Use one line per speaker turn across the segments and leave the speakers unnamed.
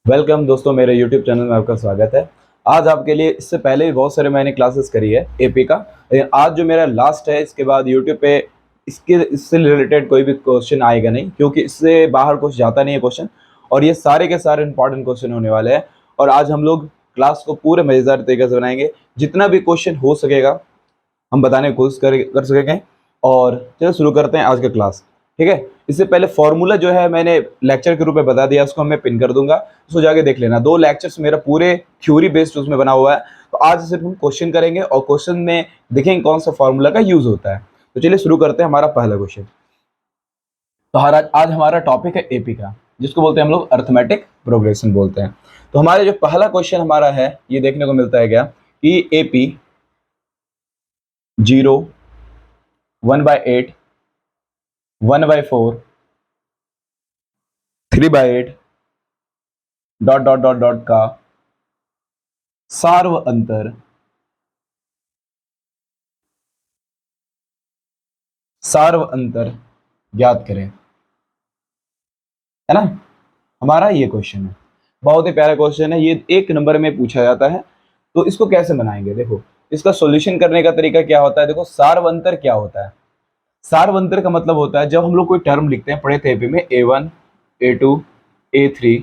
Welcome दोस्तों, मेरे YouTube channel में आपका स्वागत है। आज आपके लिए इससे पहले भी बहुत सारे मैंने क्लासेस करी है एपी का, लेकिन आज जो मेरा लास्ट है, इसके बाद YouTube पे इससे रिलेटेड कोई भी क्वेश्चन आएगा नहीं, क्योंकि इससे बाहर कुछ जाता नहीं है क्वेश्चन। और ये सारे के सारे इंपॉर्टेंट क्वेश्चन होने वाले हैं। और आज हम लोग क्लास को पूरे मज़ेदार तरीके से बनाएंगे। जितना भी क्वेश्चन हो सकेगा हम बताने की कोशिश कर सकेंगे। और चलो शुरू करते हैं आज का क्लास। ठीक है, इससे पहले फॉर्मूला जो है मैंने लेक्चर के रूप में बता दिया, उसको मैं पिन कर दूंगा, उसको जाके देख लेना। 2 लेक्चर्स मेरा पूरे थ्योरी बेस्ड उसमें बना हुआ है। तो आज सिर्फ हम क्वेश्चन करेंगे और क्वेश्चन में देखेंगे कौन सा फॉर्मूला का यूज होता है। तो चलिए शुरू करते हैं हमारा पहला क्वेश्चन। तो आज हमारा टॉपिक है एपी का, जिसको बोलते हैं हम लोग अर्थमेटिक प्रोग्रेशन बोलते हैं। तो हमारे जो पहला क्वेश्चन हमारा है, ये देखने को मिलता है क्या कि AP 0, 1/8, 1/4, 3/8 dot dot dot dot का सार्व अंतर ज्ञात करें, है ना। हमारा ये क्वेश्चन है, बहुत ही प्यारा क्वेश्चन है। ये 1 नंबर में पूछा जाता है। तो इसको कैसे बनाएंगे, देखो इसका सॉल्यूशन करने का तरीका क्या होता है। देखो सार्व अंतर क्या होता है। सार्व अंतर का मतलब होता है, जब हम लोग कोई टर्म लिखते हैं, पढ़े थे एपी में A1, A2, A3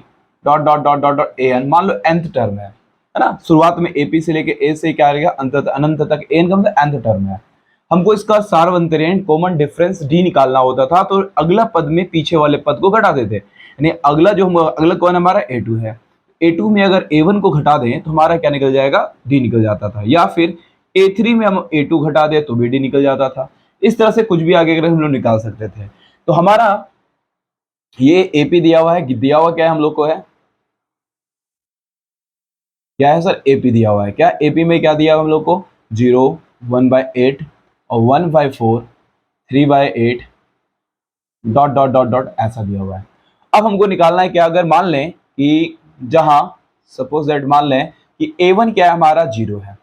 dot dot dot dot dot AN, मान लो nth टर्म है ना। शुरुआत में एपी से लेके ए से क्या रहेगा, अंत अनंत तक एन का मतलब nth टर्म है। हमको इसका सार्वंतरण कॉमन डिफरेंस डी निकालना होता था, तो अगला पद में पीछे वाले पद को घटा देते। यानी अगला कौन हमारा A2 है। A2 में अगर A1 को घटा दें तो हमारा क्या निकल जाएगा, डी निकल जाता था। या फिर A3 में हम A2 घटा दें तो भी डी निकल जाता था। इस तरह से कुछ भी आगे अगर हम लोग निकाल सकते थे। तो हमारा ये एपी दिया हुआ है, दिया हुआ क्या है हम लोग को, है क्या है सर, एपी दिया हुआ है। क्या एपी में क्या दिया हुआ हम लोग को, 0, 1/8 और 1/4, 3/8 डॉट डॉट डॉट डॉट ऐसा दिया हुआ है। अब हमको निकालना है क्या, अगर मान लें कि जहां सपोज दैट मान लें कि A1 क्या है हमारा 0 है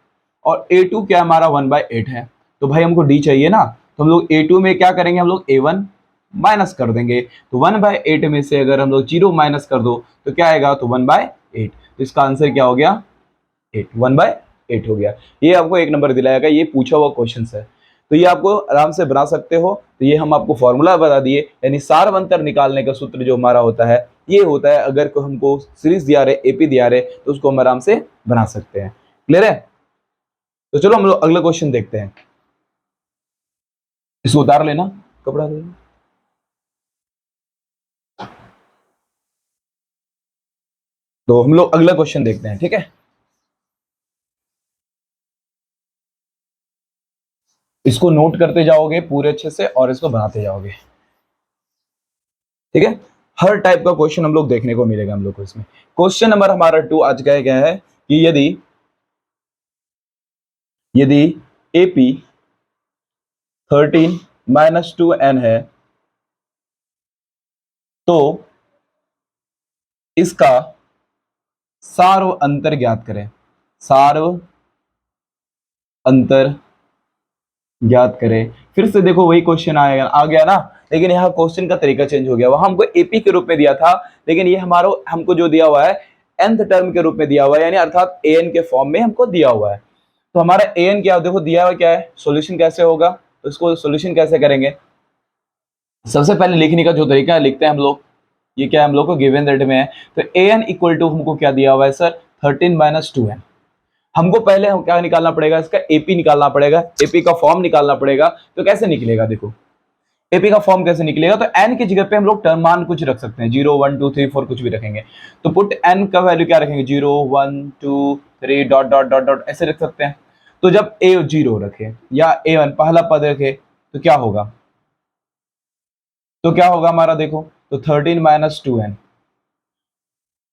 और A2 क्या है हमारा 1/8 है, तो भाई हमको D चाहिए ना। तो हम लोग A2 में क्या करेंगे, हम लोग A1 माइनस कर देंगे। तो 1/8 में से अगर हम लोग 0 माइनस कर दो तो क्या आएगा, तो 1/8। तो इसका आंसर क्या हो गया, 8, 1/8 हो गया। ये आपको 1 नंबर दिलाएगा, ये पूछा हुआ क्वेश्चन है। तो ये आपको आराम से बना सकते हो। तो ये हम आपको फॉर्मूला बता दिए, यानी सार्वंतर निकालने का सूत्र जो हमारा होता है ये होता है। अगर को हमको सीरीज दिया रहे, एपी दिया रहे, तो उसको हम आराम से बना सकते हैं। क्लियर है। तो चलो हम लोग अगला क्वेश्चन देखते हैं। इसको उतार लेना, कपड़ा दे देना। तो हम लोग अगला क्वेश्चन देखते हैं, ठीक है। इसको नोट करते जाओगे पूरे अच्छे से और इसको बनाते जाओगे, ठीक है। हर टाइप का क्वेश्चन हम लोग देखने को मिलेगा हम लोग को इसमें। क्वेश्चन नंबर हमारा 2 आज का क्या है कि यदि यदि एपी 13-2n है तो इसका सार्व अंतर ज्ञात करें। सार्व अंतर ज्ञात करें। फिर से देखो वही क्वेश्चन आएगा, आ गया ना, लेकिन यहाँ क्वेश्चन का तरीका चेंज हो गया। वहां हमको एपी के रूप में दिया था, लेकिन ये हमारा हमको जो दिया हुआ है nth टर्म के रूप में दिया हुआ है, यानी अर्थात an के फॉर्म में हमको दिया हुआ है। तो हमारा an क्या, देखो दिया हुआ क्या है, सॉल्यूशन कैसे होगा। तो इसको सॉल्यूशन कैसे करेंगे, सबसे पहले लिखने का जो तरीका है, लिखते हैं हम लोग, ये क्या है हम लोग को गिवन दैट में है। तो an इक्वल टू हमको क्या दिया हुआ है सर, 13-2n। हमको पहले हम क्या निकालना पड़ेगा, इसका एपी निकालना पड़ेगा, एपी का फॉर्म निकालना पड़ेगा। तो कैसे निकलेगा, देखो एपी का फॉर्म कैसे निकलेगा। तो n की जगह पे हम लोग टर्म मान कुछ रख सकते हैं, 0, 1, 2, 3, 4 कुछ भी रखेंगे। तो पुट n का वैल्यू क्या रखेंगे, 0, 1, 2, 3 डॉट डॉट डॉट डॉट ऐसे रख सकते हैं। तो जब a 0 रखे या a1 पहला पद रखे तो क्या होगा, तो क्या होगा हमारा, देखो तो 13-2n,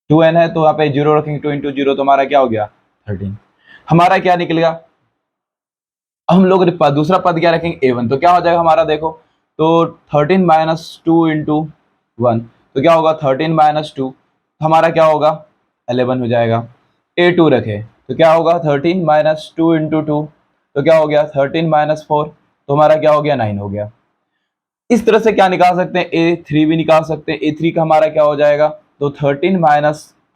2n है तो यहाँ पे 0 रखेंगे, 2 इंटू 0 तो हमारा क्या हो गया 13। हमारा क्या निकलेगा, अब हम लोग दूसरा पद क्या रखेंगे a1, तो क्या हो जाएगा हमारा, देखो तो 13-2 इंटू 1 तो क्या होगा 13-2, हमारा क्या होगा 11 हो जाएगा। a2 रखे तो क्या होगा 13-2 इंटू 2 तो क्या हो गया 13-4 तो हमारा क्या हो गया 9 हो गया। इस तरह से क्या निकाल सकते हैं, A3 भी निकाल सकते हैं। A3 का हमारा क्या हो जाएगा, तो 13-3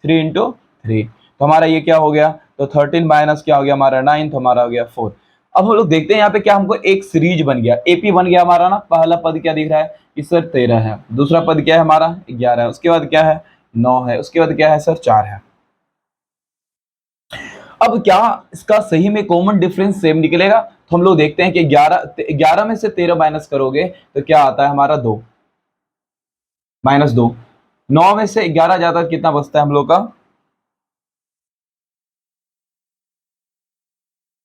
3 इंटू 3, तो हमारा ये क्या हो गया, तो 13 माइनस क्या हो गया हमारा 9, तो हमारा हो गया 4। अब हम लोग देखते हैं यहाँ पे क्या हमको एक सीरीज बन गया, एपी बन गया हमारा ना। पहला पद क्या दिख रहा है कि सर 13 है, दूसरा पद क्या है हमारा 11 है, उसके बाद क्या है 9 है, उसके बाद क्या है सर 4 है। अब क्या इसका सही में कॉमन डिफरेंस सेम निकलेगा, तो हम लोग देखते हैं कि 11 में से 13 माइनस करोगे तो क्या आता है हमारा 2, -2। 9 में से 11 जाता है कितना बचता है हम लोग का,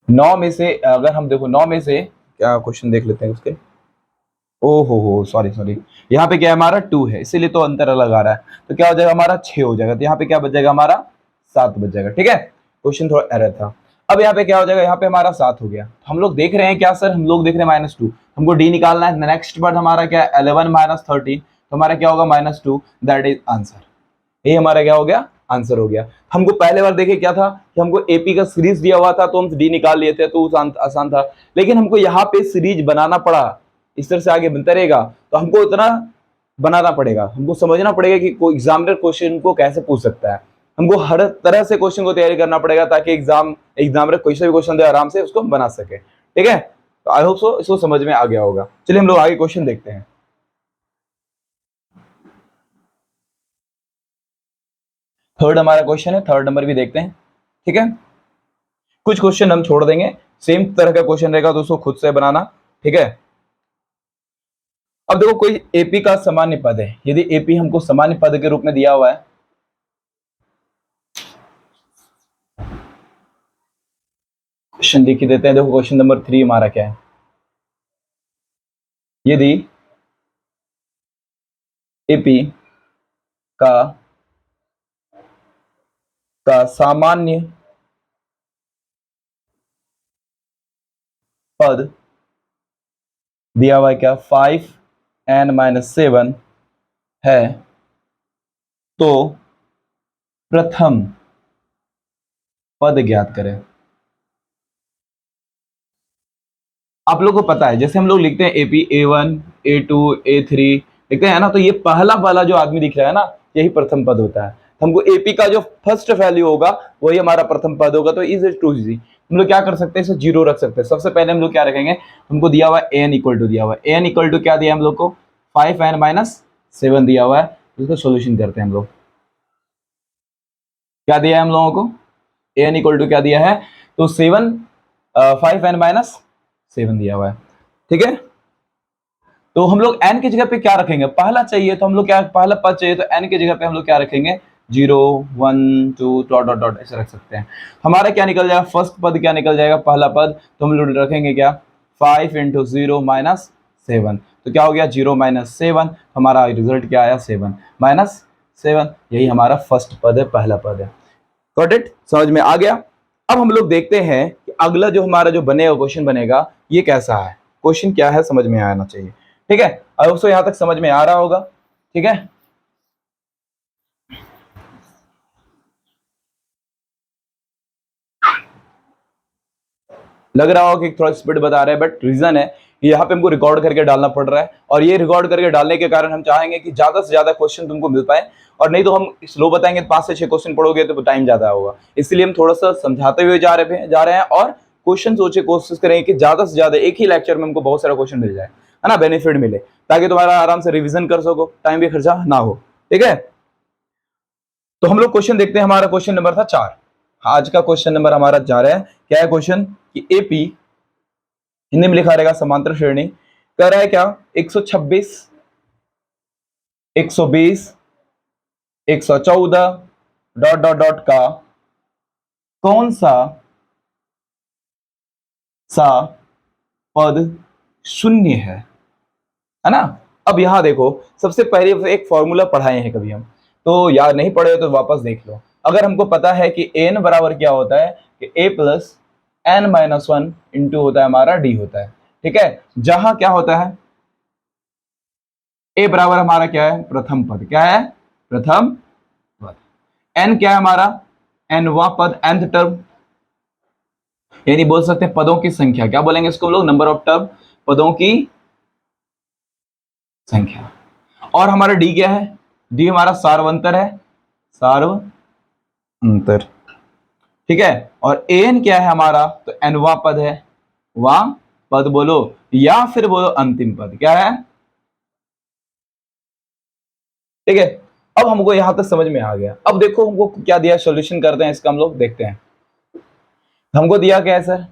9 में से अगर हम देखो 9 में से क्या क्वेश्चन देख लेते हैं उसके। ओ हो सॉरी सॉरी, यहाँ पे क्या है हमारा 2 है, इसीलिए तो अंतर अलग आ रहा है, तो क्या हो जाएगा हमारा 6 हो जाएगा, तो यहाँ पे क्या बच जाएगा हमारा 7 बच जाएगा। ठीक है, क्वेश्चन थोड़ा एरर था। अब यहाँ पे क्या हो जाएगा, यहाँ पे हमारा 7 हो गया, तो हम लोग देख रहे हैं क्या सर, हम लोग देख रहे हैं -2, हमको डी निकालना है। नेक्स्ट वर्ड हमारा क्या है 11 माइनस 13, तो हमारा क्या होगा -2, दैट इज आंसर। ये हमारा क्या हो गया आंसर हो गया। हमको पहले बार देखे क्या था कि हमको एपी का सीरीज दिया हुआ था, तो हम डी निकाल लिए थे, तो आसान था। लेकिन हमको यहाँ पे सीरीज बनाना पड़ा, इस तरह से आगे बनता रहेगा, तो हमको इतना बनाना पड़ेगा, हमको समझना पड़ेगा कि कोई एग्जामिनर क्वेश्चन को कैसे पूछ सकता है। हमको हर तरह से क्वेश्चन को तैयारी करना पड़ेगा, ताकि एग्जामिनर कोई सा भी क्वेश्चन दे आराम से उसको बना सके। ठीक है, तो आई होप सो इसको समझ में आ गया होगा। चलिए हम लोग आगे क्वेश्चन देखते हैं। थर्ड हमारा क्वेश्चन है, थर्ड नंबर भी देखते हैं। ठीक है, कुछ क्वेश्चन हम छोड़ देंगे, सेम तरह का क्वेश्चन रहेगा तो उसको खुद से बनाना। ठीक है, अब देखो कोई एपी का सामान्य पद है, यदि एपी हमको सामान्य पद के रूप में दिया हुआ है, क्वेश्चन लिख देते हैं। देखो क्वेश्चन नंबर 3 हमारा क्या है, यदि एपी का सामान्य पद दिया हुआ है क्या 5n-7 है, तो प्रथम पद ज्ञात करें। आप लोगों को पता है जैसे हम लोग लिखते हैं एपी A1 A2 A3 लिखते हैं ना, तो ये पहला वाला जो आदमी दिख रहा है ना, यही प्रथम पद होता है। तो हमको एपी का जो फर्स्ट वैल्यू होगा वही हमारा प्रथम पद होगा, तो इज टू इजी। हम लोग क्या कर सकते हैं, इसे 0 रख सकते हैं। सबसे पहले हम लोग क्या रखेंगे, हमको दिया हुआ है an इक्वल टू दिया हुआ है, an इक्वल टू क्या दिया हम लोग को 5n-7 दिया हुआ है। इसका सोल्यूशन करते हैं हम लोग, क्या दिया है हम लोगों को, an इक्वल टू क्या दिया है, तो 5n-7 दिया हुआ है। ठीक है, तो हम लोग n की जगह पे क्या रखेंगे, पहला चाहिए तो हम लोग क्या, पहला पद चाहिए तो n की जगह पे हम लोग क्या रखेंगे 0 1 2 डॉट डॉट डॉट ऐसे रख सकते हैं। हमारा क्या निकल जाएगा, फर्स्ट पद क्या निकल जाएगा, पहला पद, तो हम लोग रखेंगे क्या 5 × 0 - 7, तो क्या हो गया 0 - 7, हमारा रिजल्ट क्या आया 7 - 7, यही हमारा फर्स्ट पद है, पहला पद है। गॉट इट, समझ में आ गया। अब हम लोग देखते हैं कि अगला जो हमारा जो बनेगा क्वेश्चन बनेगा ये कैसा है, क्वेश्चन क्या है समझ में आना चाहिए। ठीक है, अब उसको यहां तक समझ में आ रहा होगा। ठीक है, लग रहा होगा कि थोड़ा स्पीड बता रहे हैं, बट रीजन है कि यहाँ पे हमको रिकॉर्ड करके डालना पड़ रहा है, और ये रिकॉर्ड करके डालने के कारण हम चाहेंगे कि ज्यादा से ज्यादा क्वेश्चन तुमको मिल पाए, और नहीं तो हम स्लो बताएंगे 5 से 6 क्वेश्चन पढ़ोगे तो टाइम ज्यादा होगा। इसलिए हम थोड़ा सा समझाते हुए जा रहे हैं, और क्वेश्चन सोचे कोशिश करें कि ज्यादा से ज्यादा एक ही लेक्चर में हमको बहुत सारा क्वेश्चन मिल जाए, है ना, बेनिफिट मिले, ताकि तुम्हारा आराम से रिविजन कर सको, टाइम भी खर्चा ना हो। ठीक है, तो हम लोग क्वेश्चन देखते हैं। हमारा क्वेश्चन नंबर था 4, आज का क्वेश्चन नंबर हमारा 4 है। क्या है क्वेश्चन कि एपी, हिंदी में लिखा रहेगा समांतर श्रेणी, कह रहा है क्या 126 120 114 डॉट डॉट डॉट का कौन सा पद शून्य है ना। अब यहां देखो, सबसे पहले एक फॉर्मूला पढ़ाए हैं कभी हम, तो याद नहीं पढ़े तो वापस देख लो। अगर हमको पता है कि एन बराबर क्या होता है कि a प्लस n-1 इंटू होता है हमारा d होता है। ठीक है, जहां क्या होता है a बराबर हमारा क्या है प्रथम पद, क्या है प्रथम पद, n क्या है हमारा nवां पद, nth टर्म, यानी बोल सकते हैं पदों की संख्या, क्या बोलेंगे इसको हम लोग, नंबर ऑफ टर्म, पदों की संख्या। और हमारा डी क्या है, डी हमारा सार्वंतर है, सार्वत्रिक, अंतर, ठीक है। और एन क्या है हमारा, तो एनवा पद है, वह पद बोलो या फिर बोलो अंतिम पद क्या है, ठीक है। अब हमको यहां तक समझ में आ गया। अब देखो हमको क्या दिया, सॉल्यूशन करते हैं इसका, हम लोग देखते हैं हमको दिया क्या है सर,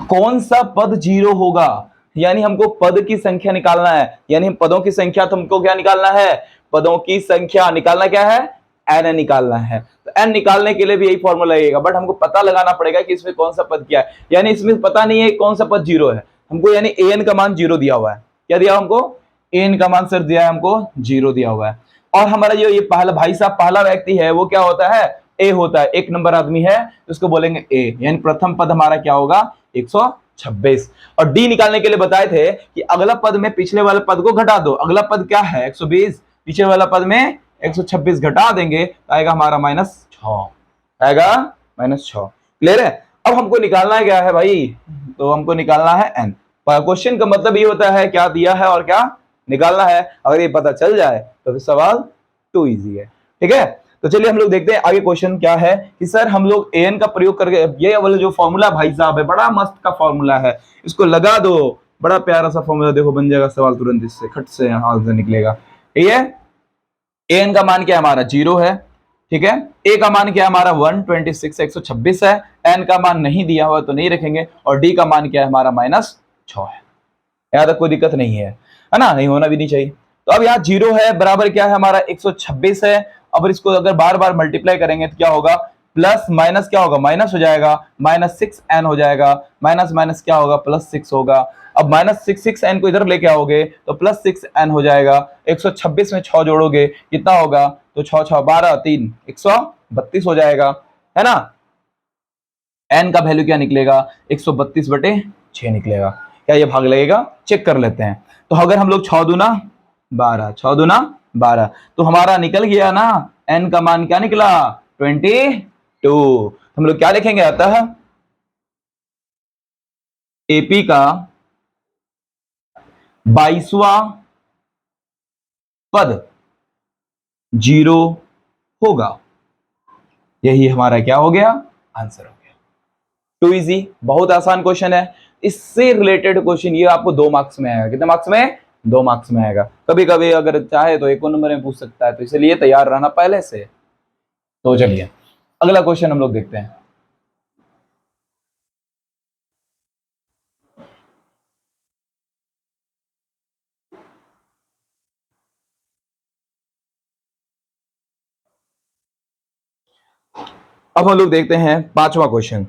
कौन सा पद जीरो होगा, यानी हमको पद की संख्या निकालना है, यानी पदों की संख्या, तो हमको क्या निकालना है, पदों की संख्या निकालना क्या है, एन निकालना है। तो एन निकालने के लिए भी यही फॉर्मूला लगेगा, बट हमको पता लगाना पड़ेगा कि इसमें कौन सा पद क्या है, यानी इसमें पता नहीं है कौन सा पद जीरो है हमको, यानी एन का मान जीरो दिया हुआ है, क्या दिया हमको, एन का मान सर दिया है हमको जीरो दिया हुआ है। और हमारा जो ये पहला भाई साहब पहला व्यक्ति है वो क्या होता है, ए होता है, एक नंबर आदमी है तो उसको बोलेंगे ए, यानी प्रथम पद हमारा क्या होगा 126। और डी निकालने के लिए बताए थे कि अगला पद में पिछले वाले पद को घटा दो, अगला पद क्या है 120, पीछे वाला पद में 126 घटा देंगे तो आएगा हमारा -6, आएगा -6। क्लियर है। अब हमको निकालना क्या है भाई, तो हमको निकालना है एन। क्वेश्चन का मतलब ये होता है क्या दिया है और क्या निकालना है, अगर ये पता चल जाए तो फिर सवाल टू इजी है, ठीक है। तो चलिए हम लोग देखते हैं आगे क्वेश्चन क्या है कि सर हम लोग एन का प्रयोग करके, ये वाला जो फॉर्मूला भाई साहब है बड़ा मस्त का फॉर्मूला है, इसको लगा दो, बड़ा प्यारा सा फॉर्मूला, देखो बन जाएगा सवाल तुरंत, इससे खट से हाथ से निकलेगा, ठीक है। एन का मान क्या हमारा जीरो है, ठीक है। ए का मान क्या है हमारा 126 126 है, एन का मान नहीं दिया हुआ तो नहीं रखेंगे, और डी का मान क्या है हमारा -6 है, यहां तक कोई दिक्कत नहीं है ना, नहीं होना भी नहीं चाहिए। तो अब यहाँ जीरो है बराबर क्या है हमारा 126 है, अब इसको अगर बार बार मल्टीप्लाई करेंगे तो क्या होगा, प्लस माइनस क्या होगा, माइनस हो जाएगा, -6n हो जाएगा, माइनस माइनस क्या होगा, +6 होगा। अब -6n को इधर लेके आओगे तो +6n हो जाएगा, 126 में 6 जोड़ोगे कितना होगा, तो 6 6 12 3 132 हो जाएगा, है ना। n का वैल्यू क्या निकलेगा, 132/6 निकलेगा। क्या ये भाग लगेगा, चेक कर लेते हैं। तो अगर हम लोग 6 दूना 12, 6 दूना 12, तो हमारा निकल गया ना, n का मान क्या निकला 22। हम लोग क्या लिखेंगे, अतः एपी का 22वां पद जीरो होगा, यही हमारा क्या हो गया, आंसर हो गया। टू इजी, बहुत आसान क्वेश्चन है। इससे रिलेटेड क्वेश्चन ये आपको 2 मार्क्स में आएगा, कितने मार्क्स में, 2 मार्क्स में आएगा। कभी कभी अगर चाहे तो 1 नंबर में पूछ सकता है, तो इसलिए तैयार रहना पहले से। तो चलिए अगला क्वेश्चन हम लोग देखते हैं। अब हम लोग देखते हैं 5वां क्वेश्चन।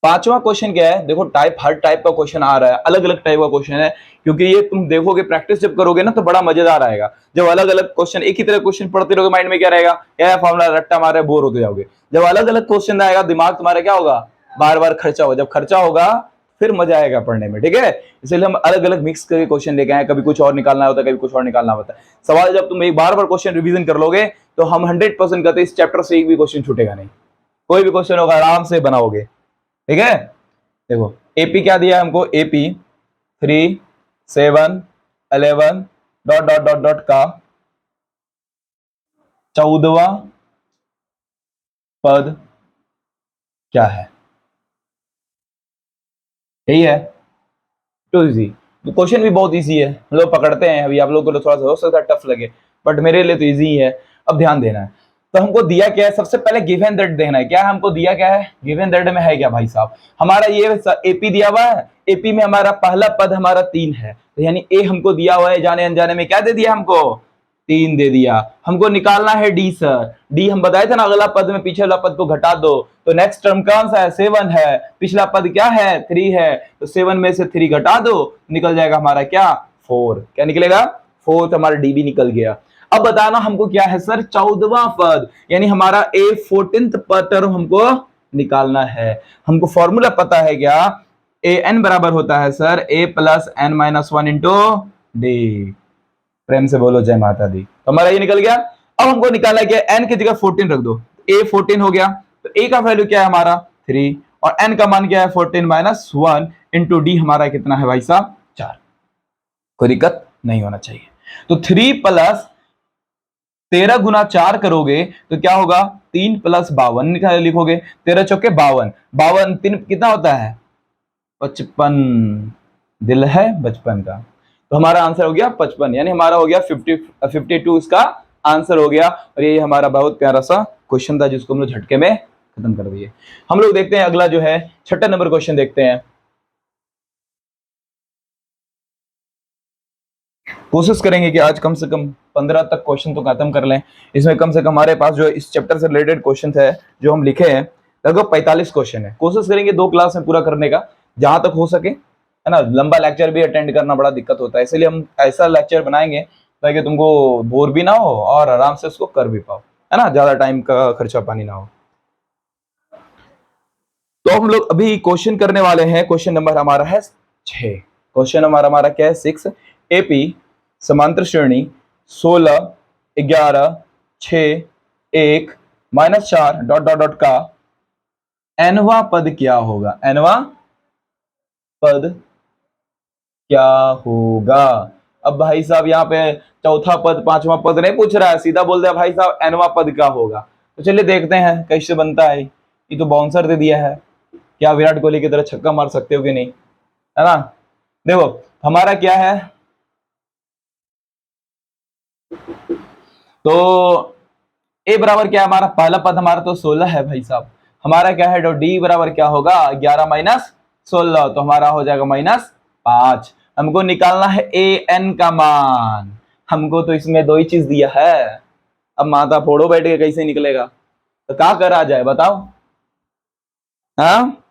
5वां क्वेश्चन क्या है, देखो टाइप, हर टाइप का क्वेश्चन आ रहा है, अलग अलग टाइप का क्वेश्चन है, क्योंकि ये तुम देखोगे प्रैक्टिस जब करोगे ना तो बड़ा मजेदार आएगा। जब अलग अलग क्वेश्चन एक ही तरह क्वेश्चन पढ़ते रहोगे, माइंड में क्या रहेगा, क्या फॉर्मूला रट्टा मारे बोर होते जाओगे। जब अलग अलग क्वेश्चन आएगा दिमाग तुम्हारा क्या होगा, बार बार खर्चा होगा, जब खर्चा होगा फिर मजा आएगा पढ़ने में, ठीक है। इसलिए हम अलग अलग मिक्स करके क्वेश्चन लेके आए, कभी कुछ और निकालना होता है, कभी कुछ और निकालना होता है। सवाल जब तुम एक बार बार क्वेश्चन रिवीजन कर लोगे तो हम 100% कहते हैं इस चैप्टर से एक भी क्वेश्चन छूटेगा नहीं, कोई भी क्वेश्चन होगा आराम से बनाओगे, ठीक है। देखो एपी क्या दिया है हमको, AP 3 7 11 dot dot dot dot का 14वां पद क्या है, यही है। टू इजी, तो क्वेश्चन भी बहुत इजी है, हम लोग पकड़ते हैं। अभी आप लोगों को थोड़ा सा हो सकता है टफ लगे, बट मेरे लिए तो इजी ही है। अब ध्यान देना है, तो हमको दिया क्या है, सबसे पहले गिवन दैट देखना है, क्या है हमको दिया क्या है, गिवन दैट में है क्या भाई साहब, हमारा ये एपी दिया हुआ है, एपी में हमारा पहला पद हमारा 3 है, तो यानी ए हमको दिया हुआ है, जाने अनजाने में क्या दे दिया हमको, 3 दे दिया। हमको निकालना है डी सर, डी हम बताए थे ना, अगला पद में पीछे वाला पद को घटा दो, तो नेक्स्ट टर्म कौन सा है, 7 है, पिछला पद क्या है 3 है, तो 7 में से 3 घटा दो, निकल जाएगा हमारा क्या 4, क्या निकलेगा 4, तो हमारा डी भी निकल गया। अब बताना हमको क्या है सर, 14वां पद, यानी हमारा ए 14th पद टर्म हमको निकालना है। हमको फॉर्मूला पता है क्या, ए एन बराबर होता है sir a plus n minus 1 into d. प्रेम से बोलो जय माता दी। तो हमारा ये निकल गया। अब हमको निकाला है क्या, एन की जगह 14 रख दो, ए 14 हो गया, तो ए का वैल्यू क्या है हमारा 3, और एन का मान क्या है 14 माइनस 1 इंटू डी हमारा कितना है भाई साहब 4। कोई दिक्कत नहीं होना चाहिए। तो 3 प्लस 13 गुना 4 करोगे तो क्या होगा, 3 प्लस 52 लिखोगे, 13 चौके 52, 52 3 कितना होता है 55, दिल है बचपन का। तो हमारा आंसर हो गया 55, यानी हमारा हो गया 52 इसका आंसर हो गया। और ये हमारा बहुत प्यारा सा क्वेश्चन था जिसको हम लोग झटके में खत्म कर दिए। हम लोग देखते हैं अगला जो है 6 नंबर क्वेश्चन देखते हैं। कोशिश करेंगे कि आज कम से कम 15 तक क्वेश्चन तो खत्म कर लें। इसमें कम से कम हमारे पास जो इस चैप्टर से रिलेटेड क्वेश्चन है जो हम लिखे हैं लगभग 45 क्वेश्चन है। कोशिश करेंगे 2 क्लास में पूरा करने का जहां तक हो सके, है ना। लंबा लेक्चर भी अटेंड करना बड़ा दिक्कत होता है, इसलिए हम ऐसा लेक्चर बनाएंगे ताकि तुमको बोर भी ना हो और आराम से उसको कर भी पाओ, है ना, ज्यादा टाइम का खर्चा पानी ना हो। तो हम लोग अभी क्वेश्चन करने वाले हैं। क्वेश्चन नंबर हमारा है 6। क्वेश्चन हमारा क्या है 6। एपी समांतर श्रेणी 16 11 6 1 -4 डॉट डॉट डॉट का एनवा पद क्या होगा, एनवा पद क्या होगा। अब भाई साहब यहाँ पे चौथा पद पांचवा पद नहीं पूछ रहा है, सीधा बोल दिया भाई साहब एनवा पद क्या होगा। तो चलिए देखते हैं कैसे बनता है। ये तो बाउंसर दे दिया है, क्या विराट कोहली की तरह छक्का मार सकते हो कि नहीं, है ना। देखो हमारा क्या है, तो ए बराबर क्या है, हमारा पहला पद हमारा तो 16 है भाई साहब। हमारा क्या है, तो डी बराबर क्या होगा 11 माइनस 16, तो हमारा हो जाएगा -5। हमको निकालना है ए एन का मान। हमको तो इसमें 2 ही चीज दिया है, अब माता फोड़ो बैठ के कैसे निकलेगा, तो क्या करा जाए बताओ, हाँ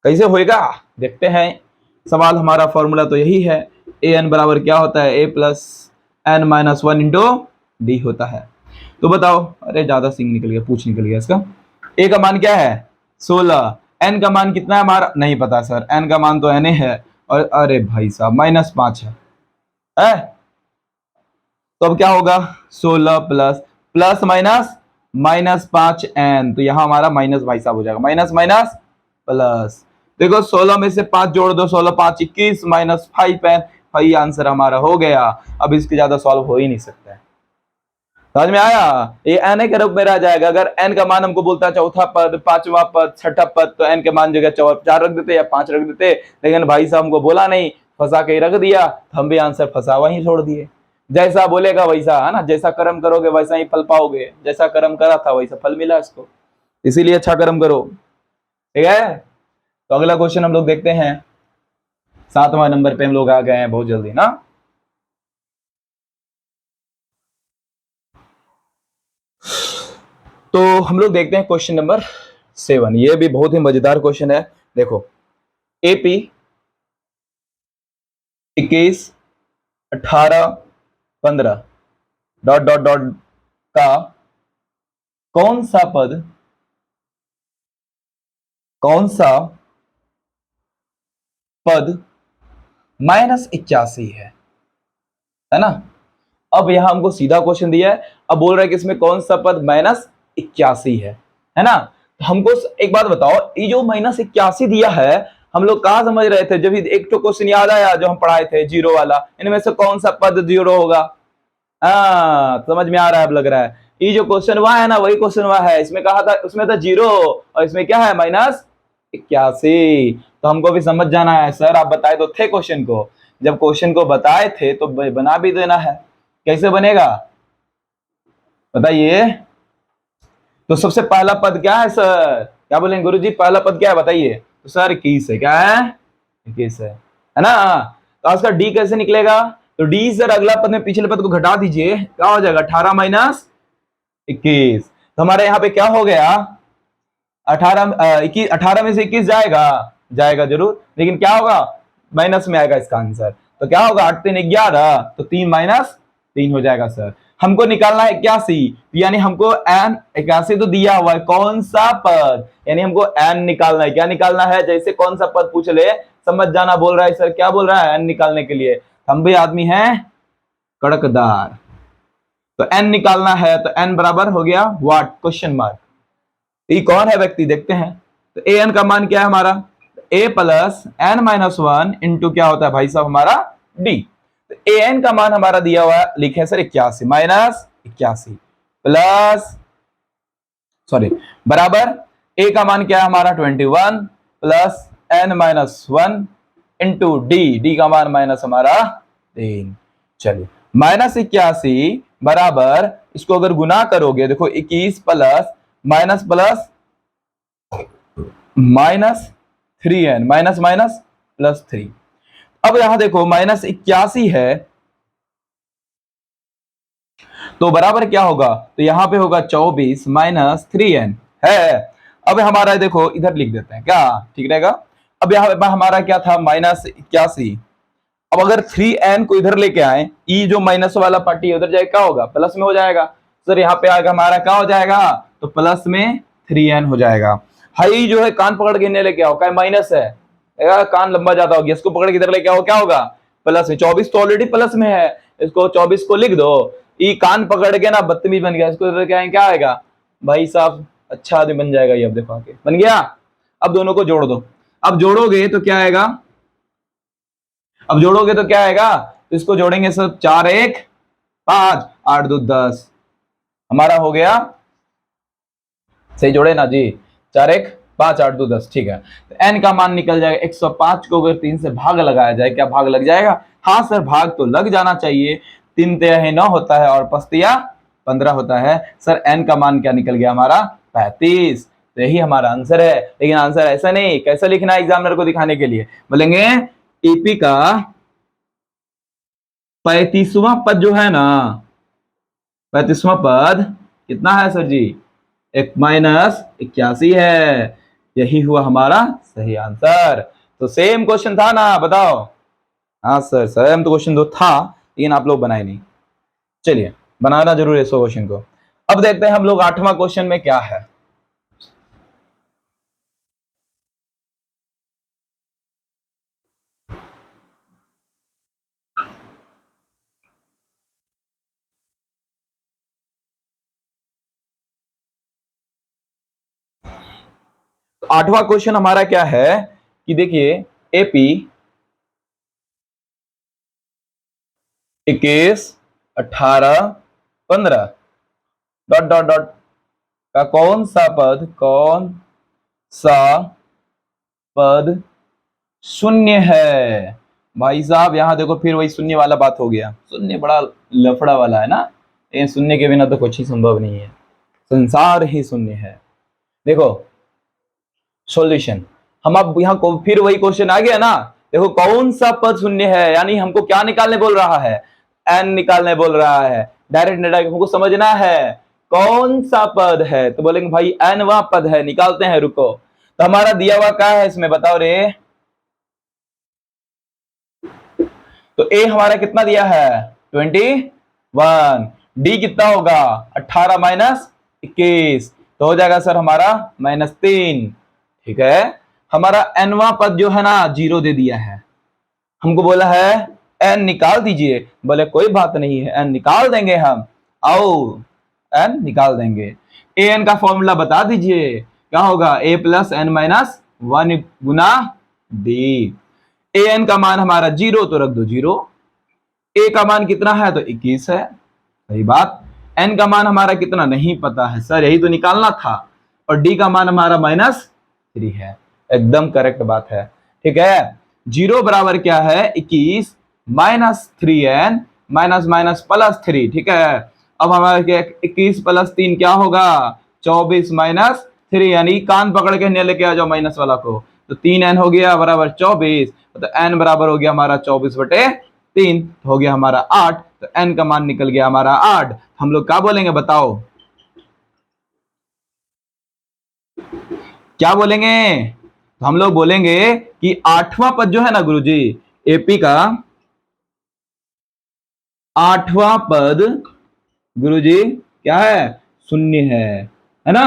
कैसे होएगा देखते हैं। सवाल हमारा फॉर्मूला तो यही है, ए एन बराबर क्या होता है, a plus n minus 1 into d होता है। तो बताओ, अरे ज्यादा सिंग निकल गया, पूछ निकल गया इसका। ए का मान क्या है 16, एन का मान कितना है हमारा नहीं पता सर, एन का मान तो एन है, और अरे भाई साहब -5 है। तो अब क्या होगा 16 प्लस प्लस माइनस -5 एन, तो यहां हमारा माइनस भाई साहब हो जाएगा, माइनस माइनस प्लस। देखो 16 में से 5 जोड़ दो, 16 5 21 -5 एन, भाई आंसर हमारा हो गया। अब इसके ज्यादा सॉल्व हो ही नहीं सकता है, समझ में आया। ये एन के रूप में रह जाएगा। अगर एन का मान हमको बोलता है चौथा पद पांचवा पद छठा पद, तो एन के मान जगह 4 रख देते या 5 रख देते, लेकिन भाई साहब हमको बोला नहीं, फंसा के ही रख दिया, हम भी आंसर फंसा वहीं छोड़ दिए। जैसा बोलेगा वैसा, है ना, जैसा कर्म करोगे वैसा ही फल पाओगे, जैसा कर्म करा था वैसा फल मिला इसको, इसीलिए अच्छा कर्म करो, ठीक है। तो अगला क्वेश्चन हम लोग देखते हैं, 7वां नंबर पे हम लोग आ गए हैं बहुत जल्दी ना। तो हम लोग देखते हैं क्वेश्चन नंबर 7। ये भी बहुत ही मजेदार क्वेश्चन है। देखो एपी 21 18 15 डॉट डॉट डॉट का कौन सा पद -81 है ना। अब यहां हमको सीधा क्वेश्चन दिया है, अब बोल रहा है कि इसमें कौन सा पद -81 है ना। तो हमको एक बात बताओ, ये जो -81 दिया है हम लोग कहां समझ रहे थे, जब एक तो क्वेश्चन याद आया जो हम पढ़ाए थे जीरो वाला, इनमें से कौन सा पद जीरो होगा। हाँ समझ में आ रहा है, अब लग रहा है ये जो क्वेश्चन वह है ना वही क्वेश्चन वह है। इसमें कहा था, उसमें था 0 और इसमें क्या है -81। तो हमको भी समझ जाना है, सर आप बताए तो थे क्वेश्चन को, जब क्वेश्चन को बताए थे तो बना भी देना है। कैसे बनेगा बताइए। तो सबसे पहला पद क्या है सर, क्या बोलेंगे गुरुजी, पहला पद क्या है बताइए। तो सर 21 है, क्या है 21 है ना। तो उसका डी कैसे निकलेगा, तो डी सर अगला पद में पिछले पद को घटा दीजिए, क्या हो जाएगा 18 माइनस 21। तो हमारे यहाँ पे क्या हो गया 18 में से 21 जाएगा जरूर, लेकिन क्या होगा माइनस में आएगा इसका आंसर। तो क्या होगा 8 3 11, तो 3 माइनस 3 हो जाएगा सर। हमको निकालना है 81, यानी हमको एन 81 तो दिया हुआ है, कौन सा पद, यानी हमको एन निकालना है। क्या निकालना है, जैसे कौन सा पद पूछ ले समझ जाना। बोल रहा है सर, क्या बोल रहा है, एन निकालने के लिए। हम भी आदमी हैं कड़कदार, तो एन निकालना है, तो एन बराबर हो गया व्हाट क्वेश्चन मार्क। ये कौन है व्यक्ति देखते हैं। तो ए एन का मान क्या है हमारा, ए प्लस एन माइनस 1 इंटू क्या होता है भाई साहब हमारा डी। तो ए एन का मान हमारा दिया हुआ है, लिखे सर 81 माइनस 81 प्लस सॉरी बराबर ए का मान क्या है हमारा 21 plus n minus 1 into D का मान माइनस हमारा 3। चलिए -81 बराबर इसको अगर गुना करोगे देखो 21 plus plus -3n minus minus plus 3। अब यहां देखो -81 है तो बराबर क्या होगा, तो यहां पे होगा 24 माइनस 3n है। अब हमारा देखो इधर लिख देते हैं क्या ठीक रहेगा। अब यहां पे हमारा क्या था -81। अब अगर 3n को इधर लेके आए, ई जो माइनस वाला पार्टी उधर जाए क्या होगा प्लस में हो जाएगा। सर यहाँ पे आगे हमारा क्या हो जाएगा, तो प्लस में 3n हो जाएगा। हाई जो है कान पकड़ के लेके आओ, क्या माइनस है कान लंबा ज्यादा हो गया, इसको पकड़ के इधर लेके आओ क्या होगा प्लस में। 24 तो ऑलरेडी प्लस में है, इसको 24 को लिख दो। ई कान पकड़ के ना बदतमीज बन गया, इसको इधर क्या आएगा भाई साहब अच्छा आदमी बन जाएगा ये। अब देखो आगे बन गया। अब दोनों को जोड़ दो, अब जोड़ोगे तो क्या आएगा, अब जोड़ोगे तो क्या आएगा, तो इसको जोड़ेंगे सब 4 1 5 8 2 10 हमारा हो गया। सही जोड़े ना जी, 4 1 5 8 2 10 ठीक है। तो n का मान निकल जाएगा 105 को अगर 3 से भाग लगाया जाए, क्या भाग लग जाएगा, हाँ सर भाग तो लग जाना चाहिए। 3 तिहाई 9 होता है और 5 तिया 15 होता है। सर n का मान क्या निकल गया हमारा 35। तो यही हमारा आंसर है। लेकिन आंसर ऐसा नहीं, कैसा लिखना है एग्जामिनर को दिखाने के लिए बोलेंगे एपी का 35वां पद जो है ना, 35वां पद कितना है सर जी, एक -81 है। यही हुआ हमारा सही आंसर। तो सेम क्वेश्चन था ना बताओ, हाँ सर सेम तो क्वेश्चन तो था लेकिन आप लोग बनाए नहीं। चलिए बनाना जरूर है इस क्वेश्चन को। अब देखते हैं हम लोग 8वां क्वेश्चन में क्या है। तो 8वां क्वेश्चन हमारा क्या है कि देखिए एपी 21 18 15 डॉट डॉट डॉट का कौन सा पद शून्य है। भाई साहब यहां देखो फिर वही शून्य वाला बात हो गया, शून्य बड़ा लफड़ा वाला है ना, लेकिन शून्य के बिना तो कुछ ही संभव नहीं है, संसार ही शून्य है। देखो सॉल्यूशन हम अब यहाँ को फिर वही क्वेश्चन आ गया ना। देखो कौन सा पद शून्य है, यानी हमको क्या निकालने बोल रहा है, एन निकालने बोल रहा है। डायरेक्ट डायरेक्ट हमको समझना है कौन सा पद है, तो बोलेंगे भाई एन वह पद है, निकालते हैं रुको। तो हमारा दिया हुआ क्या है इसमें बताओ रे, तो ए हमारा कितना दिया है 21, डी कितना होगा 18 माइनस 21 तो हो जाएगा सर हमारा -3। ठीक है, हमारा एनवा पद जो है ना 0 दे दिया है, हमको बोला है एन निकाल दीजिए, बोले कोई बात नहीं है एन निकाल देंगे हम, आओ एन निकाल देंगे। ए एन का फॉर्मूला बता दीजिए, क्या होगा ए plus n minus 1 Guna D. A N का मान हमारा 0 तो रख दो 0, ए का मान कितना है तो 21 है, सही बात। एन का मान हमारा कितना नहीं पता है सर, यही तो निकालना था। और डी का मान हमारा -3 है, एकदम करेक्ट बात है। ठीक है, 0 बराबर क्या है 21 -3n माइनस माइनस +3। ठीक है, अब हमारा क्या 21 + 3 क्या होगा 24 -3, यानी कान पकड़ के लेके आ जाओ माइनस वाला को, तो 3n हो गया बराबर 24, तो n बराबर हो गया हमारा 24/3 हो गया हमारा 8, तो n का मान निकल गया हमारा 8। हम लोग क्या बोलेंगे बताओ, क्या बोलेंगे, तो हम लोग बोलेंगे कि 8वां पद जो है ना गुरुजी, एपी का 8वां पद गुरुजी क्या है शून्य है ना।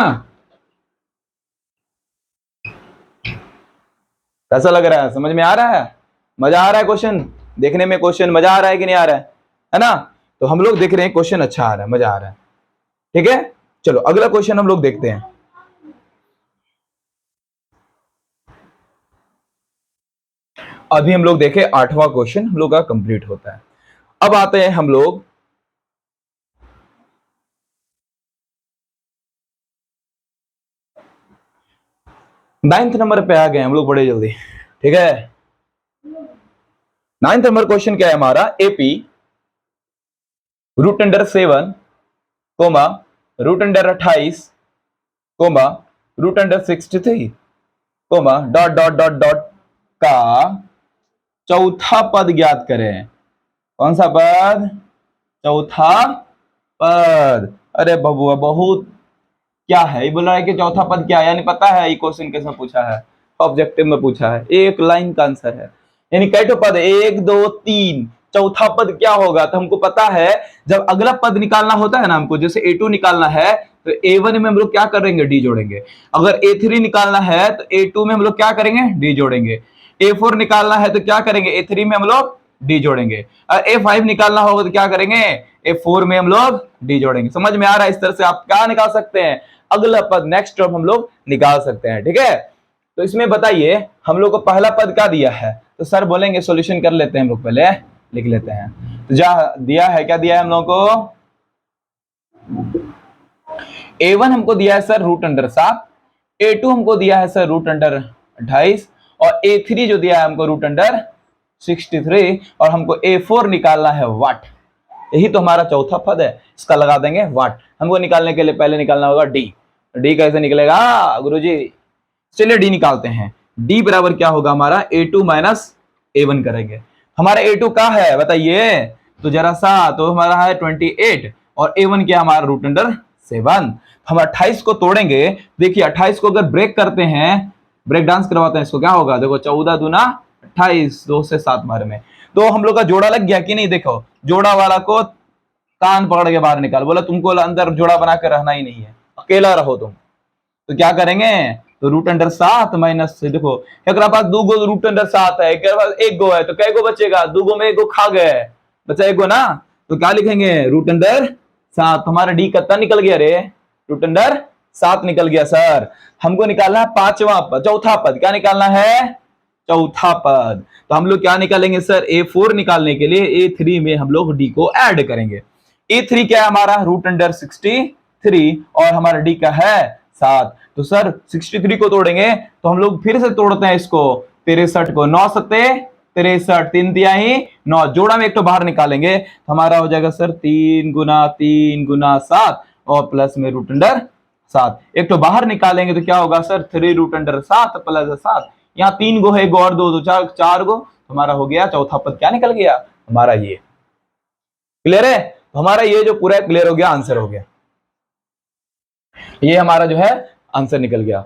कैसा लग रहा है, समझ में आ रहा है, मजा आ रहा है क्वेश्चन देखने में, क्वेश्चन मजा आ रहा है कि नहीं आ रहा है ना। तो हम लोग देख रहे हैं क्वेश्चन अच्छा आ रहा है, मजा आ रहा है। ठीक है, चलो अगला क्वेश्चन हम लोग देखते हैं। अभी हम लोग देखे 8वां क्वेश्चन हम लोग का कंप्लीट होता है। अब आते हैं हम लोग 9th नंबर पे आ गए हम लोग बड़े जल्दी। ठीक है, 9th नंबर क्वेश्चन क्या है हमारा, AP root under 7 comma root under 28 comma root under 63 comma dot dot dot dot का चौथा पद ज्ञात करें। कौन सा पद? चौथा पद। अरे बबुआ बहुत क्या है ये बोल रहा है कि चौथा पद क्या है, यानी पता है ये क्वेश्चन कैसे पूछा है, ऑब्जेक्टिव में पूछा है, एक लाइन का आंसर है। यानी कैटो पद 1 2 3, चौथा पद क्या होगा, तो हमको पता है जब अगला पद निकालना होता है ना हमको, जैसे A2 निकालना है तो A1 में हम लोग क्या करेंगे, डी जोड़ेंगे। अगर A3 निकालना है तो A2 में हम लोग क्या करेंगे, डी जोड़ेंगे। A4 निकालना है तो क्या करेंगे, A3 में हम लोग डी जोड़ेंगे। और A5 निकालना होगा तो क्या करेंगे, A4 में हम लोग डी जोड़ेंगे। समझ में आ रहा है? इस तरह से आप क्या निकाल सकते हैं, अगला पद नेक्स्ट टर्म हम लोग निकाल सकते हैं। ठीक है, तो इसमें बताइए हम लोग को पहला पद क्या दिया है, तो सर बोलेंगे सॉल्यूशन कर लेते हैं, हम लोग पहले लिख लेते हैं। तो जा दिया है, क्या दिया है हम लोग को, A1 हमको दिया है सर रूट अंडर 7, A2 हमको दिया है सर रूट अंडर 28 और A3 जो दिया है हमको रूट अंडर 63 और हमको A4 निकालना है वाट। यही तो हमारा चौथा पद है, इसका लगा देंगे वाट। हमको निकालने के लिए पहले निकालना होगा डी। डी कैसे निकलेगा गुरुजी, चलिए डी निकालते हैं। डी बराबर क्या होगा हमारा, A2 माइनस A1 करेंगे। हमारा A2 क्या है बताइए, तो जरा सा, तो हमारा है 28 और A1 क्या हमारा रूट अंडर 7। हम 28 को तोड़ेंगे, देखिए 28 को अगर ब्रेक करते हैं, ब्रेक डांस करवाते हैं इसको, क्या होगा देखो, 14 दूना 28, 2 से 7 बार में। तो हम लोग का जोड़ा लग गया कि नहीं, देखो जोड़ा वाला को कान पकड़ के बाहर निकाल, बोला तुमको अंदर जोड़ा बना कर रहना ही नहीं है, अकेला रहो तुम। तो क्या करेंगे, तो रूट अंडर 7 माइनस, देखो एक पास 2 गो रूट अंडर 7 है, एक पास 1 गो है, तो कै गो बचेगा, 2 गो में 1 गो खा गए, बचा 1 गो ना। तो क्या लिखेंगे, रूट अंडर 7। हमारा डी कितना निकल गया रे, रूट अंडर 7 निकल गया सर। हमको निकालना है पांचवा पद, चौथा पद, क्या निकालना है, चौथा पद। तो हम लोग क्या निकालेंगे सर, A4 निकालने के लिए A3 में हम लोग डी को ऐड करेंगे। A3 क्या है हमारा, रूट अंडर 63 और हमारा डी का है 7। तो सर 63 को तोड़ेंगे तो हम लोग फिर से तोड़ते हैं इसको, 63 को, 9 सत्ते 63, 3 तिहाई 9, जोड़ा में एक तो बाहर निकालेंगे तो हमारा हो जाएगा सर 3 गुना 7 और प्लस में रूट अंडर 7। एक तो बाहर निकालेंगे तो क्या होगा सर, 3 रूट अंडर 7 प्लस 7, यहाँ 3 गो है, गो और 2 तो 4 गो, हमारा हो गया चौथा पद क्या निकल गया हमारा ये। क्लियर है, तो हमारा ये जो पूरा क्लियर हो गया, आंसर हो गया, ये हमारा जो है आंसर निकल गया।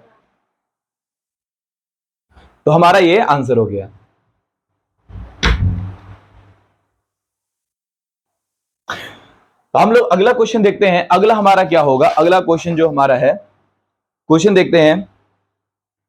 तो हमारा ये आंसर हो गया। तो हम लोग अगला क्वेश्चन देखते हैं, अगला हमारा क्या होगा, अगला क्वेश्चन जो हमारा है, क्वेश्चन देखते हैं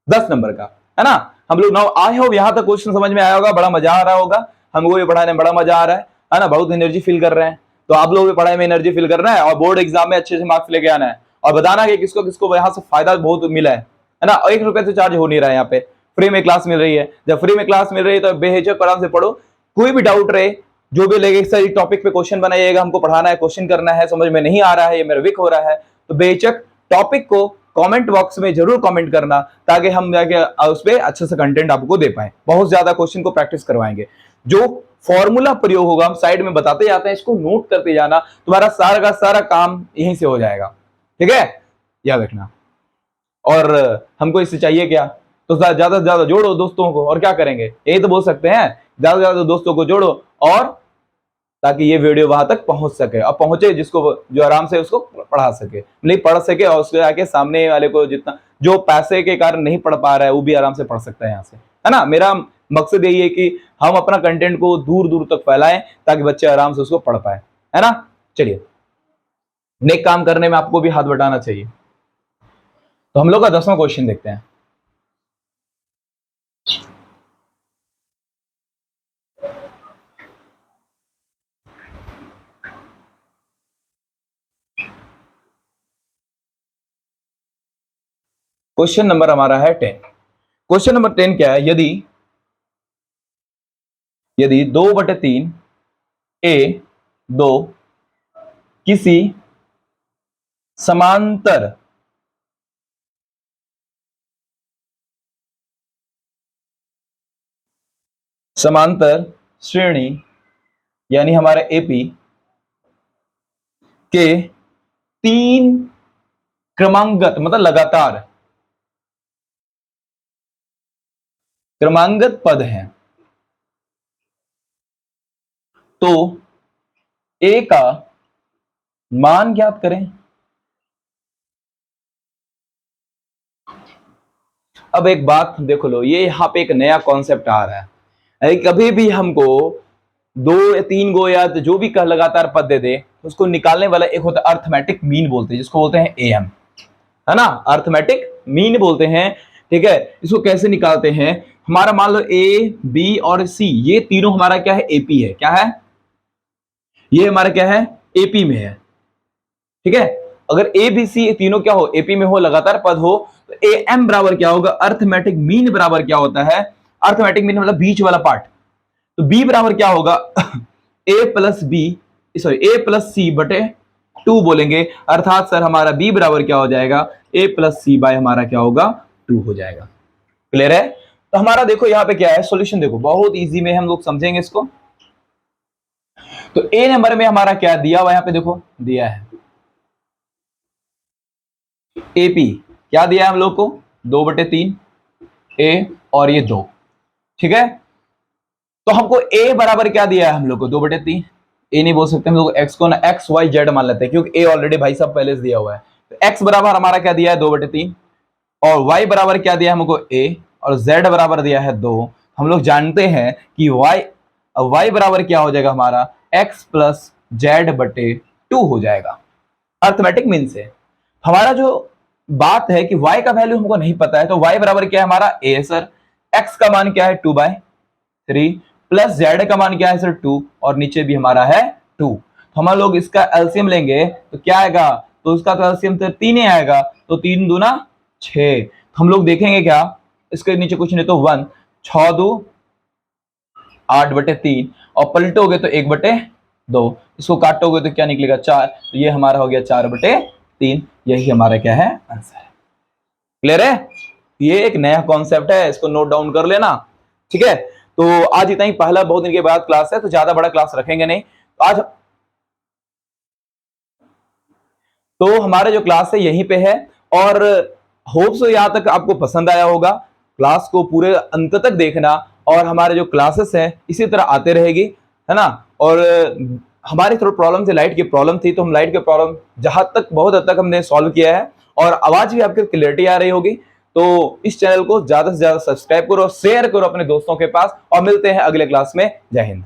10 नंबर का, है ना। हम लोग नाउ आए हो, यहां तक क्वेश्चन समझ में आया होगा, बड़ा मजा आ रहा होगा, हमको भी पढ़ाने में बड़ा मजा आ रहा है ना, बहुत एनर्जी फील कर रहे हैं। तो आप लोग भी पढ़ाई में एनर्जी फील कर रहे हैं और बोर्ड एग्जाम में अच्छे से मार्क्स लेके आना है और बताना कि किसको किसको यहाँ से फायदा बहुत मिला है ना। 1 रुपए से चार्ज हो नहीं रहा है, यहाँ पे फ्री में क्लास मिल रही है। जब फ्री में क्लास मिल रही है तो बेहिचक आराम से पढ़ो, कोई भी डाउट रहे जो भी लगे, सर टॉपिक पे क्वेश्चन बनाइएगा, हमको पढ़ाना है, क्वेश्चन करना है, समझ में नहीं आ रहा है, ये मेरा वीक हो रहा है, तो बेहिचक टॉपिक को कमेंट बॉक्स में जरूर कमेंट करना, ताकि हम जाके उस पर अच्छे से कंटेंट आपको दे पाए। बहुत ज्यादा क्वेश्चन को प्रैक्टिस करवाएंगे, जो फॉर्मूला प्रयोग होगा हम साइड में बताते जाते हैं, इसको नोट करते जाना, तुम्हारा सारा का सारा काम यहीं से हो जाएगा। ठीक है, याद रखना। और हमको इससे चाहिए क्या, तो ज्यादा से ज्यादा जोड़ो दोस्तों को, और क्या करेंगे, यही तो बोल सकते हैं, ज्यादा से ज्यादा दोस्तों को जोड़ो, और ताकि ये वीडियो वहां तक पहुंच सके, और पहुंचे जिसको, जो आराम से उसको पढ़ा सके, नहीं पढ़ सके और उसके आके सामने वाले को, जितना जो पैसे के कारण नहीं पढ़ पा रहा है वो भी आराम से पढ़ सकता है यहाँ से, है ना। मेरा मकसद यही है कि हम अपना कंटेंट को दूर दूर तक फैलाएं, ताकि बच्चे आराम से उसको पढ़ पाए, है ना। चलिए, नेक काम करने में आपको भी हाथ बटाना चाहिए। तो हम लोग का 10वां क्वेश्चन देखते हैं। क्वेश्चन नंबर हमारा है 10। क्वेश्चन नंबर 10 क्या है, यदि यदि 2/3 A2 किसी समांतर समांतर श्रेणी यानी हमारा एपी के 3 क्रमांगत मतलब लगातार क्रमांगत पद हैं, तो ए का मान ज्ञात करें। अब एक बात देखो लो, ये यहां पे एक नया कॉन्सेप्ट आ रहा है। कभी भी हमको 2 या 3 गो या जो भी लगातार पद दे दे, उसको निकालने वाला एक होता है अर्थमेटिक मीन बोलते हैं, जिसको बोलते हैं एएम, है ना, अर्थमेटिक मीन बोलते हैं। ठीक है, इसको कैसे निकालते हैं? हमारा मान लो ए, बी और सी, ये तीनों हमारा क्या है? एपी है। क्या है? ये हमारा क्या है? एपी में है। ठीक है, अगर ए बी सी तीनों क्या हो? एपी में हो, लगातार पद हो, तो ए एम बराबर क्या होगा? अर्थमेटिक मीन बराबर क्या होता है? अर्थमेटिक मीन मतलब बीच वाला पार्ट। तो बी बराबर क्या होगा? ए प्लस बी, सॉरी ए प्लस सी बटे 2 बोलेंगे, अर्थात सर हमारा बी बराबर क्या हो जाएगा? ए प्लस सी बाय हमारा क्या होगा? 2 हो जाएगा। क्लियर है? तो हमारा देखो यहां पे क्या है सॉल्यूशन, देखो बहुत इजी में हम लोग समझेंगे इसको। तो ए नंबर में हमारा क्या दिया हुआ? यहां पे देखो दिया है एपी, क्या दिया है हम लोग को? 2/3 ए और ये 2। ठीक है, तो हमको ए बराबर क्या दिया है हम लोग को? 2/3। ए नहीं बोल सकते हम लोग, एक्स को ना एक्स वाई जेड मान लेते हैं, क्योंकि ए ऑलरेडी भाई साहब पहले से दिया हुआ है। तो एक्स बराबर हमारा क्या दिया है? 2/3, और वाई बराबर क्या दिया है हमको? ए, और जेड बराबर दिया है 2। हम लोग जानते हैं कि वाई बराबर क्या हो जाएगा हमारा? एक्स प्लस जेड बटे 2 हो जाएगा अर्थमेटिक मीन से। हमारा जो बात है कि y का वैल्यू हमको नहीं पता है, तो y बराबर क्या है हमारा? a है सर। x का मान क्या है? 2/3 प्लस z का मान क्या है सर? 2, और नीचे भी हमारा है 2। तो हम लोग इसका एलसीएम लेंगे तो क्या आएगा? तो इसका तो एलसीएम तो 3 ही आएगा, तो 3 दूना 6। हम लोग देखेंगे क्या इसके नीचे? कुछ नहीं तो 1, 6 2 8/3, और पलटोगे तो 1/2, इसको काटोगे तो क्या निकलेगा? 4। तो ये हमारा हो गया 4/3। यही हमारा क्या है? आंसर है। क्लियर है? ये एक नया कॉन्सेप्ट है, इसको नोट डाउन कर लेना। ठीक है, तो आज इतना ही, पहला बहुत दिन के बाद क्लास है, तो ज्यादा बड़ा क्लास रखेंगे नहीं। तो आज तो हमारे जो क्लास है यहीं पे है, और होप सो यहां तक आपको पसंद आया होगा। क्लास को पूरे अंत तक देखना, और हमारे जो क्लासेस हैं इसी तरह आते रहेगी, है ना। और हमारी थोड़ी प्रॉब्लम थी, लाइट की प्रॉब्लम थी, तो हम लाइट के प्रॉब्लम जहां तक बहुत हद तक हमने सॉल्व किया है, और आवाज भी आपकी क्लियरिटी आ रही होगी। तो इस चैनल को ज्यादा से ज्यादा सब्सक्राइब करो, शेयर करो अपने दोस्तों के पास, और मिलते हैं अगले क्लास में। जय हिंद।